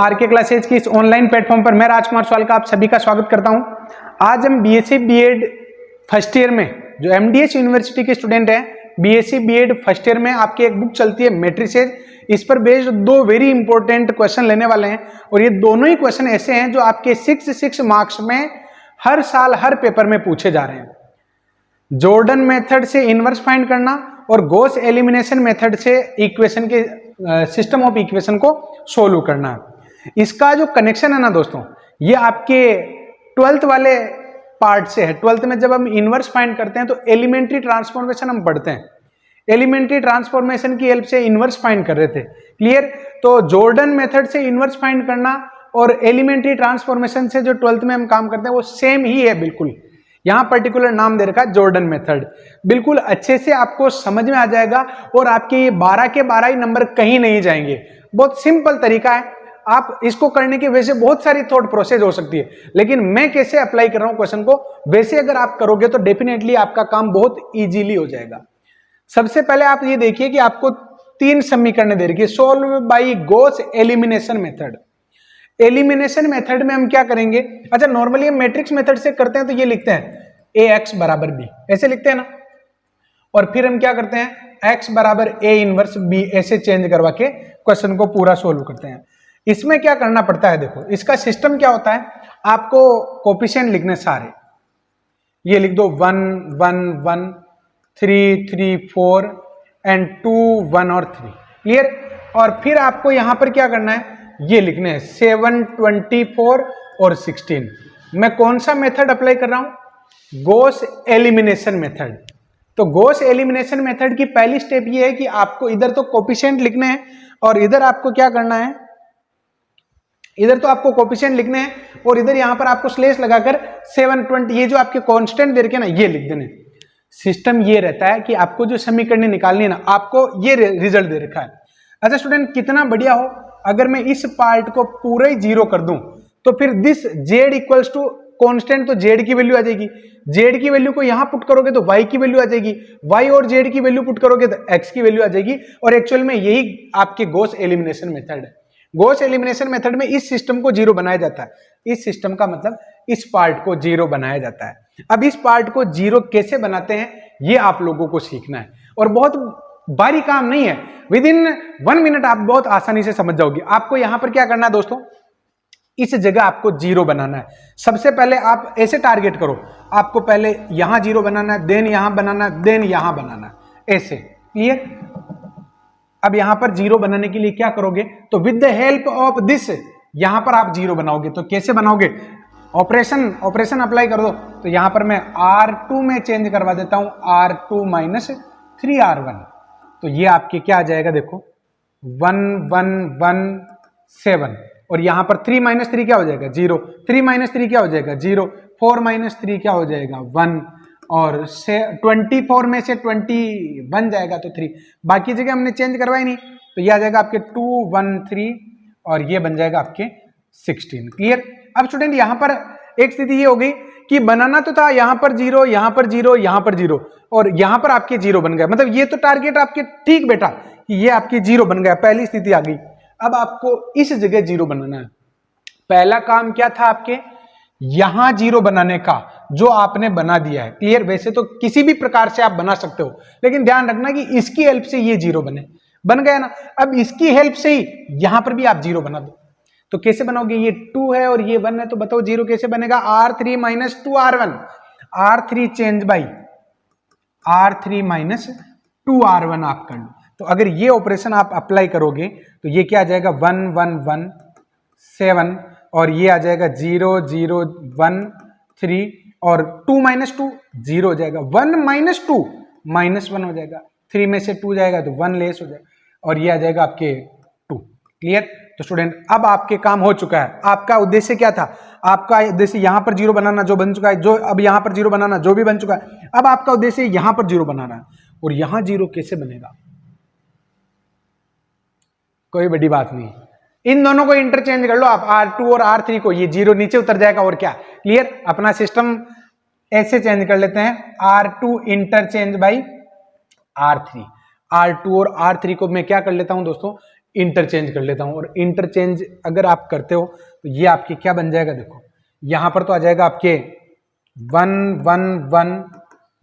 R K classes की इस online platform पर मैं राजकुमार सवाल का आप सभी का स्वागत करता हूं। आज हम बीएससी बीएड फर्स्ट ईयर में जो एमडीएस यूनिवर्सिटी के स्टूडेंट हैं, बीएससी बीएड फर्स्ट ईयर में आपकी एक बुक चलती है मैट्रिसेज, इस पर बेस्ड दो वेरी इंपॉर्टेंट क्वेश्चन लेने वाले हैं और ये दोनों ही क्वेश्चन ऐसे हैं जो आपके 6 मार्क्स में हर साल हर पेपर में पूछे जा रहे हैं। जॉर्डन मेथड से इनवर्स फाइंड करना और गॉस एलिमिनेशन मेथड से इक्वेशन के सिस्टम ऑफ इक्वेशन को सोल्व करना। इसका जो कनेक्शन है ना दोस्तों, ये आपके 12th वाले पार्ट से है। 12th में जब हम इनवर्स फाइंड करते हैं तो एलिमेंट्री ट्रांसफॉर्मेशन हम पढ़ते हैं, एलिमेंट्री ट्रांसफॉर्मेशन की हेल्प से इनवर्स फाइंड कर रहे थे। क्लियर? तो जॉर्डन मेथड से इनवर्स फाइंड करना और एलिमेंट्री ट्रांसफॉर्मेशन से जो 12th में हम काम करते हैं वो सेम ही है बिल्कुल। यहां पर्टिकुलर नाम दे रखा है जॉर्डन मेथड। बिल्कुल अच्छे से आपको समझ में आ जाएगा और आपके ये 12 के 12 ही नंबर कहीं नहीं जाएंगे। बहुत सिंपल तरीका है, आप इसको करने की वजह से बहुत सारी थॉट प्रोसेस हो सकती है, लेकिन मैं कैसे अप्लाई कर रहा हूं क्वेश्चन को, वैसे अगर आप करोगे तो डेफिनेटली आपका काम बहुत इजीली हो जाएगा। सबसे पहले आप ये देखिए कि आपको 3 समीकरण दे रखी है, solve by Gauss elimination method. Elimination method में हम क्या करेंगे, अच्छा नॉर्मली हम मैट्रिक्स मेथड से करते हैं तो ये लिखते हैं ax बराबर b, ऐसे लिखते हैं ना, और फिर हम क्या करते हैं x बराबर a इनवर्स b, ऐसे चेंज करवा के क्वेश्चन को पूरा सोल्व करते हैं। इसमें क्या करना पड़ता है, देखो इसका सिस्टम क्या होता है, आपको कोफिशिएंट लिखने सारे, ये लिख दो 1 1 1 3 3 4 एंड 2 1 और 3। क्लियर? और फिर आपको यहां पर क्या करना है, ये लिखने हैं 7 24 और 16। मैं कौन सा मेथड अप्लाई कर रहा हूं, गॉस एलिमिनेशन मेथड। तो गॉस एलिमिनेशन मेथड की पहली स्टेप ये है कि आपको इधर तो कोफिशिएंट लिखने हैं और इधर आपको क्या करना है, इधर तो आपको कोफिशिएंट लिखने हैं और इधर यहां पर आपको स्लेश लगाकर 7 20, ये जो आपके कांस्टेंट दे रखे ना ये लिख देने। सिस्टम ये रहता है कि आपको जो समीकरण निकालनी है ना, आपको ये रिजल्ट दे रखा है। अच्छा स्टूडेंट, कितना बढ़िया हो अगर मैं इस पार्ट को पूरा ही 0 कर दूं तो फिर this z equals to constant, तो z की वैल्यू आ जाएगी, z की वैल्यू को यहां पुट करोगे तो y की वैल्यू आ जाएगी, y और z की वैल्यू पुट करोगे तो x की वैल्यू आ जाएगी। और एक्चुअल में यही आपके गॉस एलिमिनेशन मेथड है। गॉस एलिमिनेशन मेथड में इस सिस्टम को 0 बनाया जाता है, इस सिस्टम का मतलब इस पार्ट को 0 बनाया जाता है। अब इस पार्ट को 0 कैसे बनाते हैं ये आप लोगों को सीखना है और बहुत भारी काम नहीं है, विद इन 1 मिनट आप बहुत आसानी से समझ जाओगे। आपको यहां पर क्या करना है दोस्तों, इस जगह आपको 0 बनाना है। सबसे पहले आप ऐसे टारगेट करो, आपको पहले यहां 0 बनाना है, देन यहां बनाना है, देन यहां बनाना है, ऐसे। क्लियर? अब यहां पर 0 बनाने के लिए क्या करोगे, तो with the help of this यहां पर आप 0 बनाओगे। तो कैसे बनाओगे, ऑपरेशन अप्लाई कर दो। तो यहां पर मैं R2 में चेंज करवा देता हूं, R2 माइनस 3R1। तो ये आपके क्या आ जाएगा, देखो 1 1 1 7 और यहां पर 3 माइनस 3 क्या हो जाएगा 0, 3 माइनस 3 क्या हो जाएगा 0, 4 माइनस 3 क्या हो जाएगा 1 और 24 में से 20 बन जाएगा तो 3, बाकी जगह हमने चेंज करवाई नहीं, तो ये आ जाएगा आपके 2 1 3 और ये बन जाएगा आपके 16। क्लियर? अब स्टूडेंट यहां पर एक स्थिति ये हो गई कि बनाना तो था यहां पर 0, यहां पर 0, यहां पर 0 और यहां पर आपके 0 बन गया, मतलब ये तो टारगेट आपके ठीक बेटा कि ये आपकी 0 बन गया, पहली स्थिति आ गई। अब आपको इस जगह 0 बनाना है। पहला काम क्या था आपके, यहां 0 बनाने का, जो आपने बना दिया है। क्लियर? वैसे तो किसी भी प्रकार से आप बना सकते हो, लेकिन ध्यान रखना कि इसकी हेल्प से ये 0 बन गया ना। अब इसकी हेल्प से ही यहां पर भी आप 0 बना दो। तो कैसे बनाओगे, ये 2 है और ये 1 है, तो बताओ 0 कैसे बनेगा, R3 minus 2R1, R3 change by R3 minus 2R1 आप कर लो। तो अगर ये ऑपरेशन आप अप्लाई करोगे तो ये क्या आ जाएगा 1 1 1 7 और ये आ जाएगा 0 0 1 3 और 2 माइनस 2 0 हो जाएगा, 1 माइनस 2 माइनस 1 हो जाएगा, 3 में से 2 जाएगा तो 1 लेस हो जाएगा और ये आ जाएगा आपके 2। क्लियर? तो स्टूडेंट अब आपके काम हो चुका है। आपका उद्देश्य क्या था, आपका उद्देश्य यहां पर 0 बनाना जो बन चुका है, जो अब यहां पर 0 बनाना जो भी बन चुका है, अब आपका उद्देश्य यहां पर 0 बनाना है। और यहां 0 कैसे बनेगा, कोई बड़ी बात नहीं, इन दोनों को इंटरचेंज कर लो आप, R2 और R3 को, ये 0 नीचे उतर जाएगा और क्या। क्लियर? अपना सिस्टम ऐसे चेंज कर लेते हैं, R2 interchange by R3, R2 और R3 को मैं क्या कर लेता हूं दोस्तों, इंटरचेंज कर लेता हूं। और इंटरचेंज अगर आप करते हो तो ये आपके क्या बन जाएगा, देखो यहां पर तो आ जाएगा आपके 1 1 1,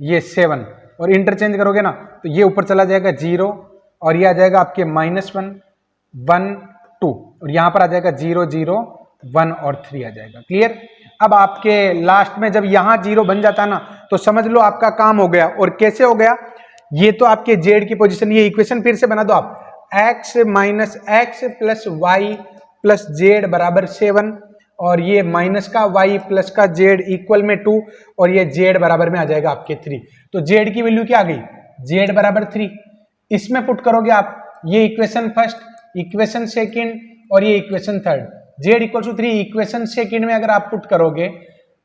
ये 7, और इंटरचेंज करोगे ना तो ये ऊपर चला जाएगा 0, और ये आ जाएगा आपके -1 1 2, और यहां पर आ जाएगा 0 0 1 और 3 आ जाएगा। क्लियर। अब आपके लास्ट में जब यहां 0 बन जाता ना तो समझ लो आपका काम हो गया। और कैसे हो गया, ये तो आपके जेड की पोजीशन, ये इक्वेशन फिर से बना दो आप, x minus x plus y plus z बराबर 7, और ये माइनस का y प्लस का z इक्वल में 2, और ये z बराबर में आ जाएगा आपके 3। तो z की वैल्यू क्या आ गई, z बराबर 3। इसमें पुट करोगे आप ये इक्वेशन फर्स्ट, इक्वेशन सेकंड और ये equation third, z equal to 3 equation second में अगर आप पुट करोगे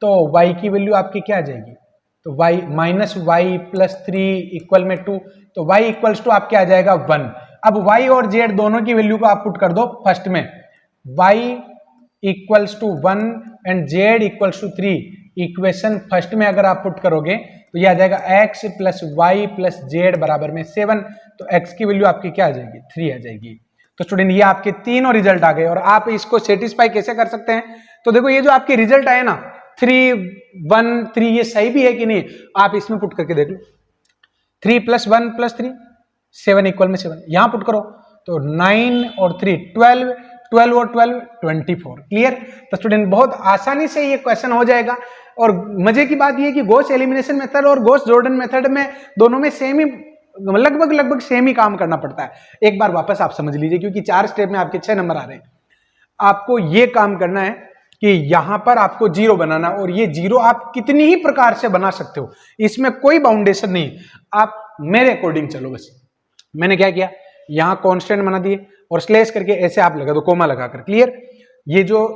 तो y की वैल्यू आपकी क्या आ जाएगी, तो y minus y plus 3 equal में 2, तो y इक्वल्स टू आपके आ जाएगा 1। अब y और z दोनों की वैल्यू को आप पुट कर दो फर्स्ट में, y equals to 1 and z equals to 3 equation first में अगर आप पुट करोगे तो ये आ जाएगा x plus y plus z बराबर में 7, तो x की वैल्यू आपकी क्या आ जाएगी, 3 आ जाएगी। तो स्टूडेंट ये आपके तीनों रिजल्ट आ गए, और आप इसको सेटिस्फाई कैसे कर सकते हैं, तो देखो ये जो आपके रिजल्ट आए ना 3 1 3, ये सही भी है कि नहीं, आप इसमें पुट करके देख लो। 3 + 1 + 3 7 इक्वल में 7, यहां पुट करो तो 9 और 3 12, 12 और 12 24। क्लियर। तो स्टूडेंट बहुत आसानी से ये क्वेश्चन हो जाएगा। और मजे की बात ये कि गॉस एलिमिनेशन मेथड और गॉस जॉर्डन मेथड में दोनों में सेम ही लगभग सेम ही काम करना पड़ता है। एक बार वापस आप समझ लीजिए, क्योंकि 4 स्टेप में आपके 6 नंबर आ रहे हैं। आपको ये काम करना है कि यहां पर आपको 0 बनाना, और ये 0 आप कितनी ही प्रकार से बना सकते हो, इसमें कोई बाउंडेशन नहीं, आप मेरे अकॉर्डिंग चलो। बस मैंने क्या किया, यहां कांस्टेंट बना दिए और स्लैश करके ऐसे आप लगा दो, कोमा लगाकर। क्लियर। ये जो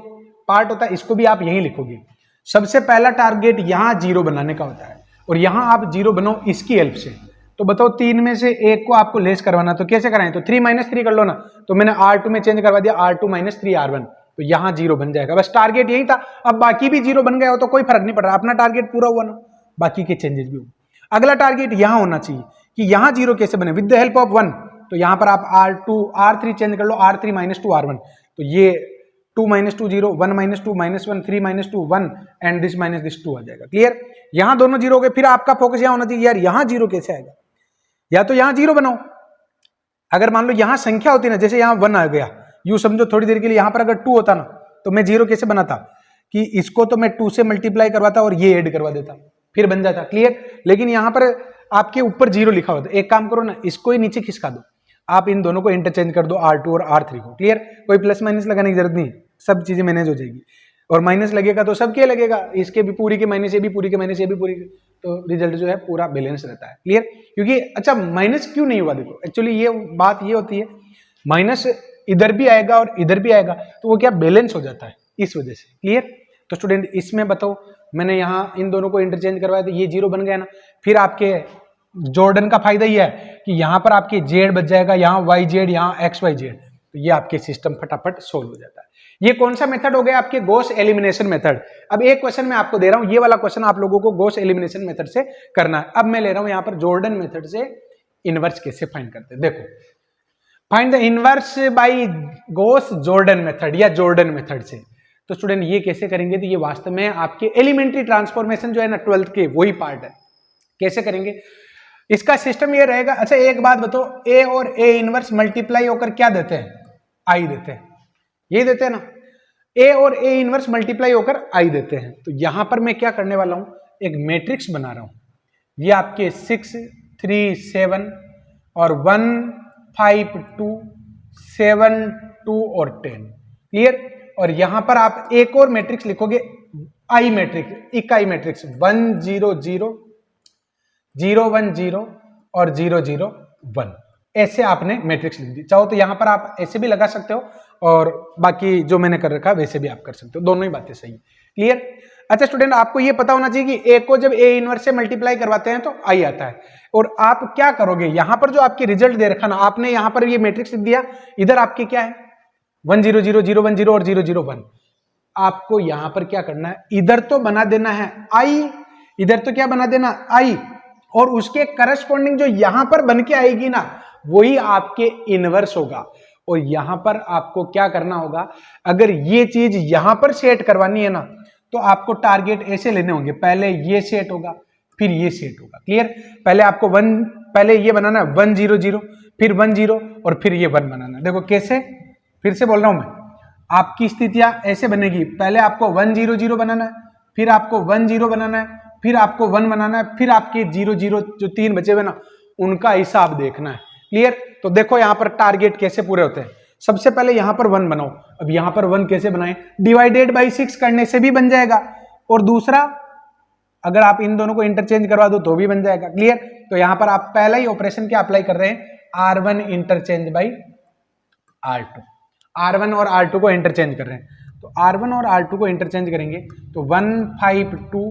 पार्ट होता है इसको भी आप यहीं लिखोगे। सबसे पहला टारगेट यहां 0 बनाने का होता है, और यहां आप 0 बनाओ इसकी हेल्प से। तो बताओ 3 में से एक को आपको लेस करवाना, तो कैसे कराएं, तो 3 - 3 कर लो ना, तो मैंने R2 में चेंज करवा दिया, R2 - 3 R1, तो यहां 0 बन जाएगा। बस टारगेट यही था। अब बाकी भी 0 बन गया हो तो कोई फर्क नहीं पड़ रहा, अपना टारगेट पूरा हुआ ना, बाकी के चेंजेस भी हो। अगला टारगेट यहां होना चाहिए कि यहां 0 कैसे बने, विद द हेल्प ऑफ 1, तो यहां पर आप R3 चेंज कर लो, R3 - 2 R1, तो ये 2 - 2 0, 1 - 2 -1, 3 - 2 1 एंड दिस माइनस दिस 2 आ जाएगा। क्लियर। यहां दोनों 0 हो गए। फिर आपका फोकस यहां होना चाहिए, यार यहां 0 कैसे आएगा, या तो यहां 0 बनाओ। अगर मान लो यहां संख्या होती ना, जैसे यहां 1 आ गया, यूं समझो थोड़ी देर के लिए, यहां पर अगर 2 होता ना तो मैं 0 कैसे बनाता, कि इसको तो मैं 2 से मल्टीप्लाई करवाता और ये ऐड करवा देता, फिर बन जाता। क्लियर। लेकिन यहां पर आपके ऊपर 0 लिखा होता है, एक काम करो ना, इसको ही नीचे खिसका दो, आप इन दोनों को इंटरचेंज कर दो, R2 और R3 को। क्लियर। कोई प्लस माइनस लगाने की जरूरत नहीं, सब चीजें मैनेज हो जाएगी। और माइनस लगेगा तो सबके लगेगा, इसके भी पूरी के माइनस, ये भी पूरी के माइनस, ये भी पूरी के, तो रिजल्ट जो है पूरा बैलेंस रहता है। क्लियर। क्योंकि अच्छा माइनस क्यों नहीं हुआ, देखो एक्चुअली ये बात ये होती है, माइनस इधर भी आएगा और इधर भी आएगा तो वो क्या बैलेंस हो जाता है, इस वजह से। क्लियर। तो स्टूडेंट इसमें बताओ, मैंने यहाँ इन दोनों को इंटरचेंज करवाया तो ये 0 बन गया ना। फिर आपके जॉर्डन का फायदा ये है कि यहाँ पर आपके जेड बच जाएगा, यहाँ वाई जेड, यहाँ एक्स वाई जेड, तो ये आपके सिस्टम फटाफट सोल्व हो जाता है। ये कौन सा मेथड हो गया, आपके गॉस एलिमिनेशन मेथड। अब एक क्वेश्चन मैं आपको दे रहा हूं, ये वाला क्वेश्चन आप लोगों को गॉस एलिमिनेशन मेथड से करना है। अब मैं ले रहा हूं यहां पर जॉर्डन मेथड से इनवर्स कैसे फाइंड करते हैं। देखो, find the inverse by Gauss Jordan method या जॉर्डन मेथड से। तो स्टूडेंट ये कैसे करेंगे, तो ये वास्तव में आपके एलिमेंट्री ट्रांसफॉर्मेशन जो है ना 12th के, वही पार्ट है। कैसे करेंगे, इसका सिस्टम ये रहेगा। अच्छा एक बात बताओ, ए और ए इनवर्स मल्टीप्लाई होकर क्या देते हैं, आई देते हैं, ये देते हैं ना। ए और ए इनवर्स मल्टीप्लाई होकर आई देते हैं। तो यहां पर मैं क्या करने वाला हूं, एक मैट्रिक्स बना रहा हूं। ये आपके 6 3 7 और 1 5 2 7 2 और 10। क्लियर। और यहां पर आप एक और मैट्रिक्स लिखोगे, आई मैट्रिक्स, इकाई मैट्रिक्स 1 0 0 0 1 0 और 0 0 1, ऐसे आपने मैट्रिक्स लिख दी। चाहो तो यहां पर आप ऐसे भी लगा सकते हो, और बाकी जो मैंने कर रखा वैसे भी आप कर सकते हो, दोनों ही बातें सही है। क्लियर। अच्छा स्टूडेंट आपको ये पता होना चाहिए कि ए को जब ए इनवर्स से मल्टीप्लाई करवाते हैं तो आई आता है। और आप क्या करोगे, यहां पर जो आपके रिजल्ट दे रखा ना, आपने यहां पर ये मैट्रिक्स लिख दिया, इधर आपके क्या है 1 0 0 0 1 0 और 0 0 1। आपको यहां पर क्या करना है, इधर तो बना देना है आई, इधर तो क्या बना देना आई, और उसके करस्पॉन्डिंग जो यहां पर बन के आएगी ना, वही आपके इनवर्स होगा। और यहां पर आपको क्या करना होगा, अगर ये चीज यहां पर सेट करवानी है ना, तो आपको टारगेट ऐसे लेने होंगे, पहले ये सेट होगा फिर ये सेट होगा। क्लियर? पहले आपको पहले ये बनाना है 1 0 0, फिर 1 0 और फिर ये 1 बनाना है। देखो कैसे, फिर से बोल रहा हूं मैं, आपकी स्थितियां ऐसे बनेगी, पहले आपको 1 0 0 बनाना है, फिर आपको 1 0 बनाना है, फिर आपको 1 बनाना है, फिर आपके 0 0 जो 3 बचे हुए ना उनका हिसाब देखना है। क्लियर? तो देखो यहां पर टारगेट कैसे पूरे होते हैं। सबसे पहले यहां पर 1 बनाओ। अब यहां पर 1 कैसे बनाएं? डिवाइडेड बाई 6 करने से भी बन जाएगा, और दूसरा अगर आप इन दोनों को इंटरचेंज करवा दो तो भी बन जाएगा। क्लियर? तो यहां पर आप पहला ही ऑपरेशन क्या अप्लाई कर रहे हैं, R1 interchange by R2। R1 और R2 को इंटरचेंज कर रहे हैं, तो R1 और R2 को इंटरचेंज करेंगे तो 1 5 2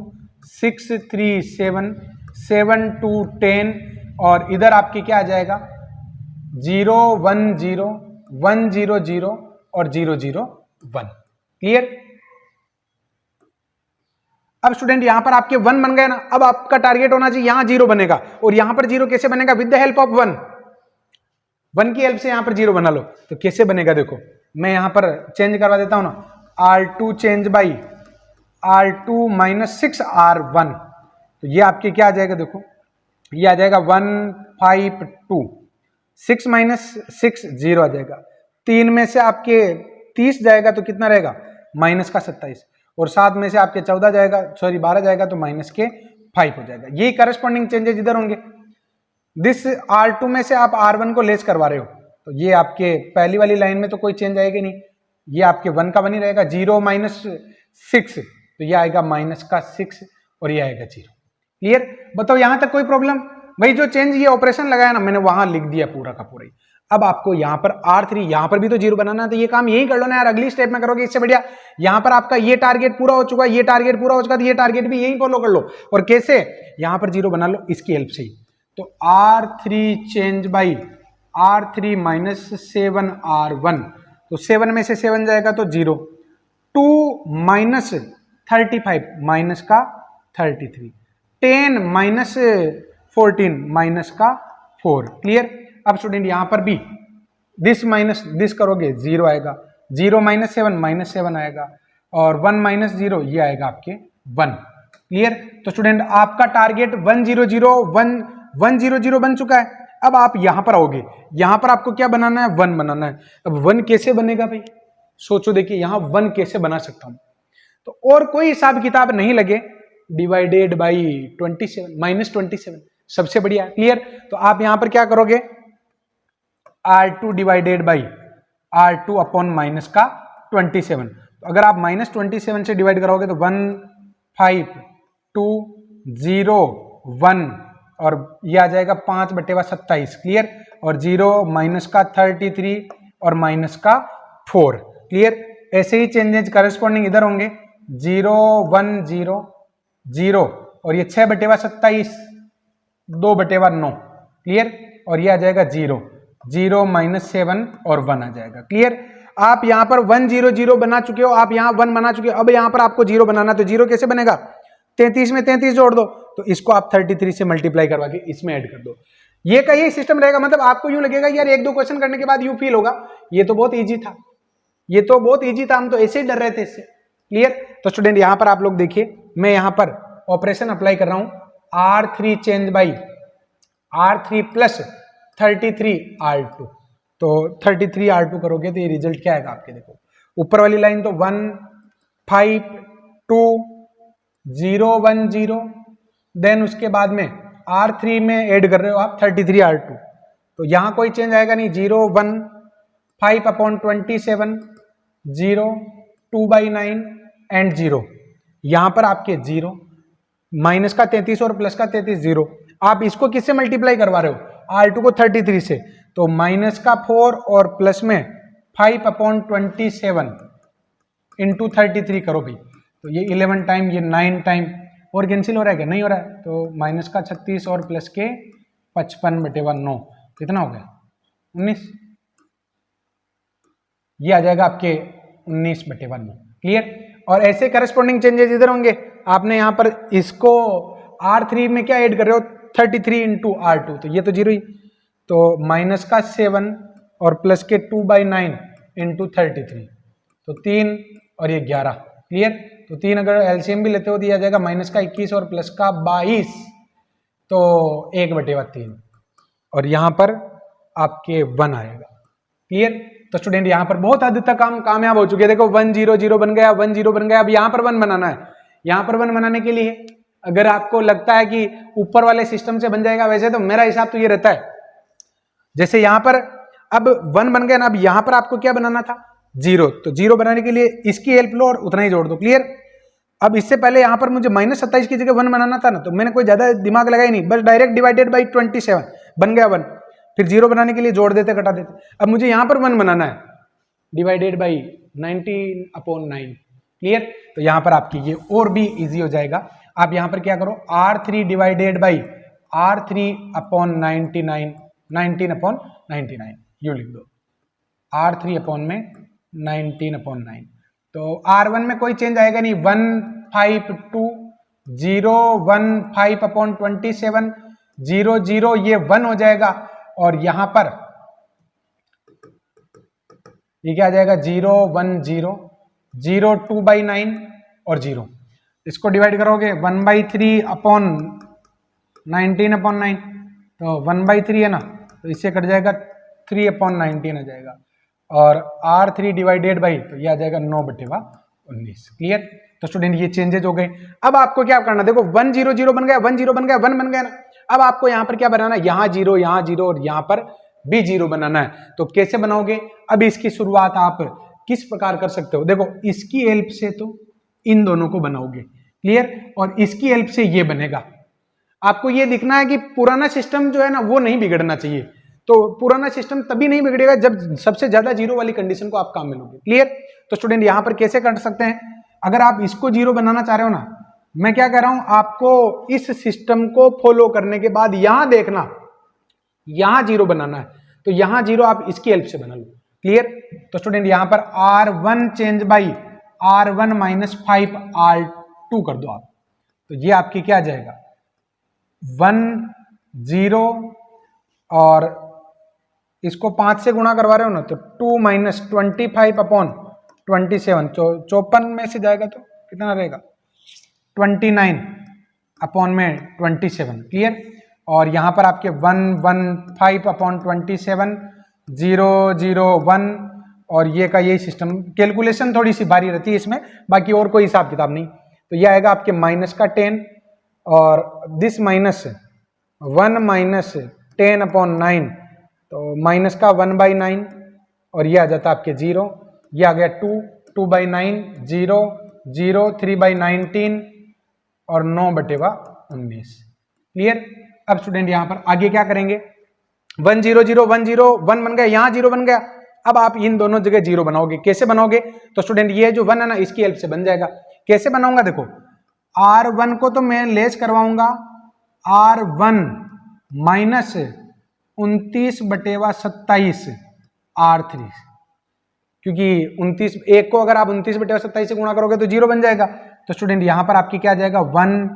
6 3 7 7 2 10, और इधर आपके क्या आ जाएगा 0 1 0 1 0 0 और 0 0 1। क्लियर? अब स्टूडेंट यहां पर आपके 1 बन गए ना, अब आपका टारगेट होना चाहिए यहां 0 बनेगा, और यहां पर 0 कैसे बनेगा, विद द हेल्प ऑफ 1 की हेल्प से यहां पर 0 बना लो। तो कैसे बनेगा, देखो मैं यहां पर चेंज करवा देता हूं ना, R2 change by R2 minus 6 R1, तो ये आपके क्या आ जाएगा, देखो ये आ जाएगा 1 5 2, 6 माइनस 6 0 आ जाएगा, 3 में से आपके 30 जाएगा तो कितना रहेगा माइनस का 27, और 7 में से आपके 14 जाएगा, सॉरी 12 जाएगा तो माइनस के 5 हो जाएगा। ये करस्पॉन्डिंग चेंजेस इधर होंगे। दिस R2 में से आप R1 को लेस करवा रहे हो, तो ये आपके पहली वाली लाइन में तो कोई चेंज आएगा नहीं, ये आपके 1 का 1 ही रहेगा। 0 माइनस 6 तो ये आएगा माइनस का 6 और ये आएगा 0। क्लियर? बताओ यहां तक कोई प्रॉब्लम? भाई जो चेंज ये ऑपरेशन लगाया ना मैंने वहां लिख दिया पूरा का पूरा ही। अब आपको यहां पर R3 यहां पर भी तो 0 बनाना है, तो ये काम यही कर लो ना यार, अगली स्टेप में करोगे इससे बढ़िया। यहां पर आपका ये टारगेट पूरा हो चुका है, ये टारगेट पूरा हो चुका है, तो ये टारगेट भी यही फॉलो कर लो। और कैसे? यहां पर 0 बना लो इसकी हेल्प से ही। तो R3 change by R3 minus 7 R1, तो 7 में से 7 जाएगा तो 0, 2 माइनस 35 माइनस का 33, 10 माइनस 14 माइनस का 4। क्लियर? अब स्टूडेंट यहां पर भी दिस माइनस दिस करोगे 0 आएगा, 0 माइनस 7 माइनस 7 आएगा, और 1 माइनस 0 ये आएगा आपके 1। क्लियर? तो स्टूडेंट आपका टारगेट 1 0 0 1 1 0 0 बन चुका है। अब आप यहां पर आओगे, यहां पर आपको क्या बनाना है, 1 बनाना है। अब 1 कैसे बनेगा भाई, सोचो, देखिए यहां 1 कैसे बना सकता हूं, तो और कोई हिसाब किताब नहीं लगे, डिवाइडेड बाई 27 माइनस 27 सबसे बढ़िया। क्लियर? तो आप यहां पर क्या करोगे, R2 divided by R2 upon minus का 27, तो अगर आप माइनस 27 से डिवाइड करोगे तो 1 5 2 0 1 और ये आ जाएगा 5/27। क्लियर? और 0 माइनस का 33 और माइनस का 4। क्लियर? ऐसे ही चेंजेस करस्पॉन्डिंग इधर होंगे, 0 1 0 0 और ये 6/27 2/9। क्लियर? और ये आ जाएगा 0 0 माइनस 7 और 1 आ जाएगा। क्लियर? आप यहां पर 1 0 0 बना चुके हो, आप यहां 1 बना चुके हो, अब यहां पर आपको 0 बनाना, तो 0 कैसे बनेगा, 33 में 33 जोड़ दो, तो इसको आप 33 से मल्टीप्लाई करवा के इसमें ऐड कर दो। ये का ये सिस्टम रहेगा। मतलब आपको यूं लगेगा यार 1-2 क्वेश्चन करने के बाद यूं फील होगा ये तो बहुत इजी था, ये तो बहुत इजी था, हम तो ऐसे ही डर रहे थे इससे। क्लियर? तो स्टूडेंट यहां पर आप लोग देखिए, मैं यहां पर ऑपरेशन अप्लाई कर रहा हूं, R3 change by R3 plus 33 R2, तो 33 R2 करोगे तो ये रिजल्ट क्या आएगा आपके, देखो ऊपर वाली लाइन तो 1 5 2 0 1 0, देन उसके बाद में R3 में ऐड कर रहे हो आप 33 R2, तो यहां कोई चेंज आएगा नहीं, 0 1 5/27 0 2/9 एंड 0, यहां पर आपके 0 माइनस का 33 और प्लस का 33 0। आप इसको किससे मल्टीप्लाई करवा रहे हो, R2 को 33 से, तो माइनस का 4 और प्लस में 5/27 इंटू 33 करो भाई, तो ये 11 टाइम, ये 9 टाइम, और कैंसिल हो रहा है क्या, नहीं हो रहा है, तो माइनस का 36 और प्लस के 55/9 कितना हो गया 19, ये आ जाएगा आपके 19/9। क्लियर? और ऐसे करस्पॉन्डिंग चेंजेस इधर होंगे। आपने यहां पर इसको R3 में क्या ऐड कर रहे हो 33 इंटू R2, तो ये तो 0 ही, तो माइनस का 7 और प्लस के 2/9 इंटू 33, तो 3 और ये 11। क्लियर? तो 3 अगर एलसीएम भी लेते हो दिया जाएगा माइनस का 21 और प्लस का 22, तो 1/3 और यहाँ पर आपके 1 आएगा। क्लियर? तो स्टूडेंट यहाँ पर बहुत हद तक हम कामयाब हो चुके हैं। देखो 1 0 0 बन गया, 1 0 बन गया। अब यहाँ पर 1 बनाना है। यहाँ पर 1 बनाने के लिए अगर आपको लगता है कि ऊपर वाले सिस्टम से बन जाएगा, वैसे तो मेरा हिसाब तो ये रहता है, जैसे यहाँ पर अब 1 बन गया ना, अब यहाँ पर आपको क्या बनाना था? 0। तो 0 बनाने के लिए इसकी हेल्प लो और उतना ही जोड़ दो। क्लियर? अब इससे पहले यहाँ पर मुझे -27 की जगह 1 बनाना था ना, तो मैंने कोई ज्यादा दिमाग लगाया नहीं, बस डायरेक्ट डिवाइडेड बाई 27 बन गया 1। फिर 0 बनाने के लिए जोड़ देते, घटा देते। अब मुझे यहाँ पर 1 बनाना है, डिवाइडेड बाई 19/9। क्लियर? तो यहाँ पर आपकी ये और भी इजी हो जाएगा। आप यहाँ पर क्या करो, R3 divided by R3/99, 19/99 you लिख दो, R3/19/9। तो R1 में कोई चेंज आएगा नहीं, 152/015/27 0 0 ये 1 हो जाएगा। और यहां पर ये क्या आ जाएगा? 0 1 0 0 2/9 और 0। इसको डिवाइड करोगे 1/3/19/9, तो 1/3 है ना, तो इससे कट जाएगा 3/19 आ जाएगा। और R3 डिवाइडेड बाई, तो ये आ जाएगा 9/19। क्लियर? तो स्टूडेंट ये चेंजेज हो गए। अब आपको क्या करना, देखो 1 0 0 बन गया, 1 0 बन गया, 1 बन गया ना। अब आपको यहाँ पर क्या बनाना है? यहाँ 0 और यहाँ पर भी 0 बनाना है। तो कैसे बनाओगे? अब इसकी शुरुआत आप किस प्रकार कर सकते हो? देखो इसकी हेल्प से तो इन दोनों को बनाओगे। क्लियर? और इसकी हेल्प से ये बनेगा। आपको ये दिखना है कि पुराना सिस्टम जो है ना वो नहीं बिगड़ना चाहिए। तो पुराना सिस्टम तभी नहीं बिगड़ेगा जब सबसे ज्यादा 0 वाली कंडीशन को आप काम में लोगे। क्लियर? तो स्टूडेंट यहां पर कैसे कर सकते हैं? अगर आप इसको 0 बनाना चाह रहे हो ना, मैं क्या कह रहा हूं, आपको इस सिस्टम को फॉलो करने के बाद यहां देखना, यहां 0 बनाना है, तो यहां 0 आप इसकी हेल्प से बना लो। क्लियर? तो स्टूडेंट यहां पर R1 change by R1 - 5 R2 कर दो आप, तो ये आपकी क्या आ जाएगा? 1 0 और इसको 5 से गुणा करवा रहे हो ना, तो 2 - 25/27, 54 में से जाएगा तो कितना रहेगा? 29/27। क्लियर? और यहां पर आपके 115/27 0 0 1 और ये का यही सिस्टम। कैलकुलेशन थोड़ी सी भारी रहती है इसमें, बाकी और कोई हिसाब किताब नहीं। तो ये आएगा आपके -10 और दिस -1 - 10/9, तो -1/9 और ये आ जाता है आपके 0। ये आ गया 2/9 0 0 3/19 और 9/19। क्लियर? अब स्टूडेंट यहां पर आगे क्या करेंगे? 1 0 0 1 0 1 बन गया, यहां 0 बन गया। अब आप इन दोनों जगह 0 बनाओगे। कैसे बनाओगे? तो स्टूडेंट ये जो 1 है ना, इसकी हेल्प से बन जाएगा। कैसे बनाऊंगा? देखो R1 को तो मैं लेस करवाऊंगा, R1 - 29/27 R3, क्योंकि 29 एक को अगर आप 29/27 से गुणा करोगे तो 0 बन जाएगा। तो स्टूडेंट यहां पर आपकी क्या आ जाएगा? 1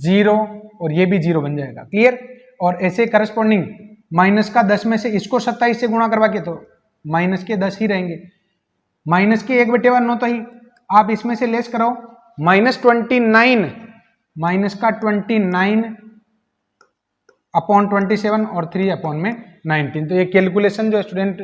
0 और ये भी 0 बन जाएगा। क्लियर? और ऐसे करस्पॉन्डिंग माइनस का 10 में से इसको 27 से गुणा करवा के, तो माइनस के 10 ही रहेंगे, माइनस के 1/9 तो ही। आप इसमें से लेस कराओ, -29 माइनस का 29/27 और 3/19। तो ये कैलकुलेशन जो स्टूडेंट,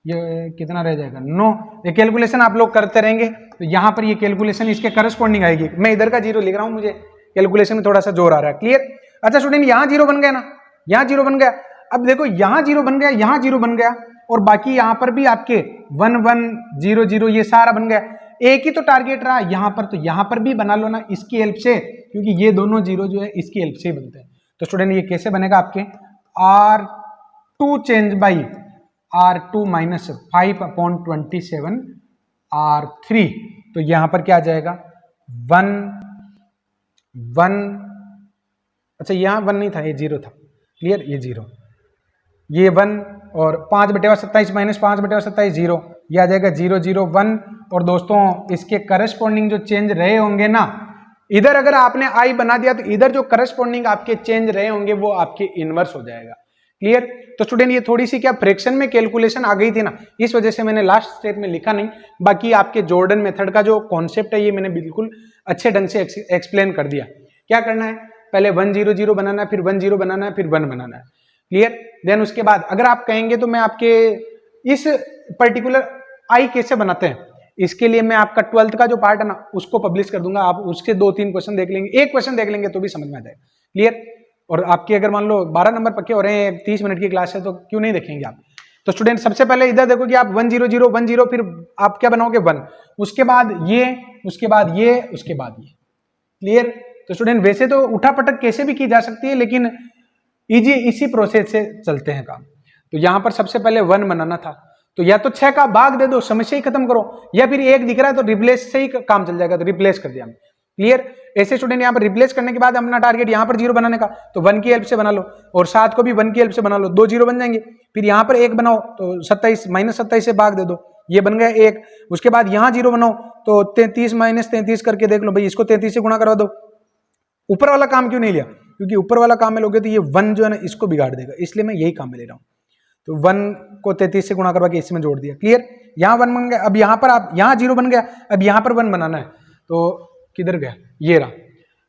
ये कितना रह जाएगा? 9। ये कैलकुलेशन आप लोग करते रहेंगे, तो यहां पर ये कैलकुलेशन इसके करस्पॉन्डिंग आएगी। मैं इधर का 0 लिख रहा हूं, मुझे कैलकुलेशन में थोड़ा सा जोर आ रहा है। क्लियर? अच्छा स्टूडेंट यहां 0 बन गया ना, यहां 0 बन गया। अब देखो यहां 0 बन गया, यहां 0 बन गया, और बाकी यहां पर भी आपके 1 1 0 0 ये सारा बन गया। एक ही तो टारगेट रहा यहां पर, तो यहां पर भी बना लो ना इसकी हेल्प से, क्योंकि ये दोनों 0 जो है इसकी हेल्प से ही बनते हैं। तो स्टूडेंट ये कैसे बनेगा? आपके R2 change by R2 - 5/27 R3, तो यहां पर क्या आ जाएगा? 1 1, अच्छा यहां 1 नहीं था, ये 0 था। क्लियर? ये 0, ये 1 और 5/27 - 5/27 0, ये आ जाएगा 0 0 1। और दोस्तों इसके करस्पॉन्डिंग जो चेंज रहे होंगे ना, इधर अगर आपने I बना दिया तो इधर जो करस्पॉन्डिंग आपके चेंज रहे होंगे वो आपके इनवर्स हो जाएगा। क्लियर। तो स्टूडेंट ये थोड़ी सी क्या फ्रैक्शन में कैलकुलेशन आ गई थी ना, इस वजह से मैंने लास्ट स्टेप में लिखा नहीं। बाकी आपके जॉर्डन मेथड का जो कॉन्सेप्ट है ये मैंने बिल्कुल अच्छे ढंग से एक्सप्लेन कर दिया। क्या करना है, पहले 1 0 0 बनाना है, फिर 1 0 बनाना है, फिर 1 बनाना है। क्लियर। देन उसके बाद अगर आप कहेंगे तो मैं आपके इस पर्टिकुलर आई कैसे बनाते हैं, इसके लिए मैं आपका 12th का जो पार्ट है ना उसको पब्लिश कर दूंगा। आप उसके 2-3 क्वेश्चन देख लेंगे, एक क्वेश्चन देख लेंगे तो भी समझ में आ जाएगा। क्लियर। और आपके अगर मान लो 12 नंबर पक्के हो रहे हैं, 30 मिनट की क्लास है, तो क्यों नहीं देखेंगे आप। तो स्टूडेंट सबसे पहले इधर देखो कि आप 1 0 0 1 0, फिर आप क्या बनाओगे 1, उसके बाद ये, उसके बाद ये, उसके बाद ये। क्लियर। तो स्टूडेंट वैसे तो उठा पटक कैसे भी की जा सकती है, लेकिन इजी इसी प्रोसेस से चलते हैं काम। तो यहां पर सबसे पहले 1 बनाना था, तो या तो 6 का भाग दे दो, समस्या ही खत्म करो, या फिर 1 दिख रहा है तो रिप्लेस से ही काम चल जाएगा, तो रिप्लेस कर दिया हमने। क्लियर। ऐसे स्टूडेंट यहाँ पर रिप्लेस करने के बाद अपना टारगेट यहाँ पर 0 बनाने का, तो 1 की हेल्प से बना लो, और 7 को भी 1 की हेल्प से बना लो, 2 0 बन जाएंगे। फिर यहाँ पर 1 बनाओ तो 27 -27 से भाग दे दो, ये बन गया 1। उसके बाद यहाँ 0 बनाओ तो 33 - 33 करके देख लो भाई, इसको 33 से गुणा करवा दो। ऊपर वाला काम क्यों नहीं लिया, क्योंकि ऊपर वाला काम में लोगे तो ये 1 जो है ना इसको बिगाड़ देगा, इसलिए मैं यही काम में ले रहा हूँ। तो 1 को 33 से गुणा करवा के इसमें जोड़ दिया। क्लियर। यहाँ 1 बन गया, अब यहाँ पर आप यहाँ 0 बन गया, अब यहाँ पर 1 बनाना है, तो किधर गया, ये रहा।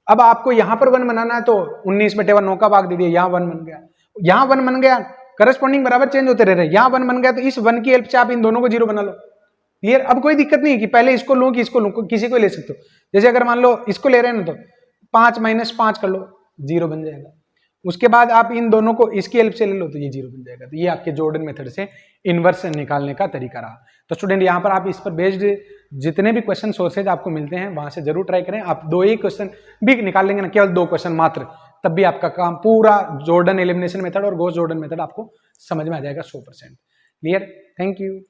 अब आपको यहाँ पर 1 बनाना है, तो 19/9 का भाग दे दिया, यहाँ 1 बन गया, यहाँ 1 बन गया, करस्पॉन्डिंग बराबर चेंज होते रह रहे, यहाँ 1 बन गया, तो इस 1 की हेल्प से आप इन दोनों को 0 बना लो। क्लियर। अब कोई दिक्कत नहीं है कि पहले इसको लूं कि इसको लूं, किसी को ले सकते हो। जैसे अगर मान लो इसको ले रहे हैं ना, तो 5 - 5 कर लो, 0 बन जाएगा। उसके बाद आप इन दोनों को इसकी हेल्प से ले लो, तो ये 0 बन जाएगा। तो ये आपके जॉर्डन मेथड से इनवर्स निकालने का तरीका रहा। तो स्टूडेंट यहाँ पर आप इस पर बेस्ड जितने भी क्वेश्चन सोर्सेज आपको मिलते हैं वहां से जरूर ट्राई करें। आप 2 ही क्वेश्चन भी निकाल लेंगे ना, केवल 2 क्वेश्चन मात्र, तब भी आपका काम पूरा जॉर्डन एलिमिनेशन मेथड और गॉस जॉर्डन मेथड आपको समझ में आ जाएगा 100%। क्लियर। Thank you.